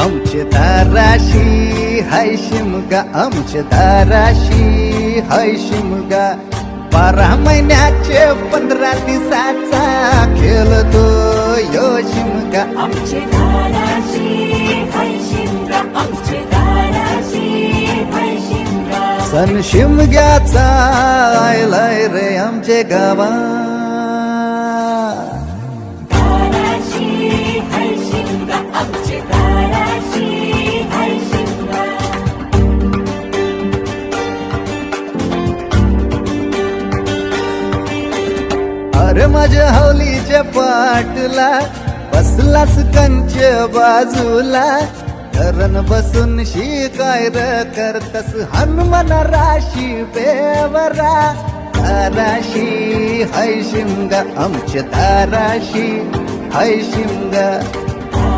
आमचे दाराशी हाय शिमगा, आमचे दाराशी हाय शिमगा. 12 महिन्याचे 15 दिवसाचा खेळतो यो शिमगा. आमचे दाराशी हाय शिमगा, आमचे दाराशी हाय शिमगा. सण शिमग्याचा आयलाय रे आमचे गावा. दाराशी हाय शिमगा, आमचे दाराशी हाय शिमगा. अरे माझ्या हवलीच्या पाटला बसलास कंच बाजूला. धरण बसून शिकाय र करतस हनुमान राशी बेवरा. दाराशी हाय शिमगा, आमच्या दाराशी हाय शिमगा.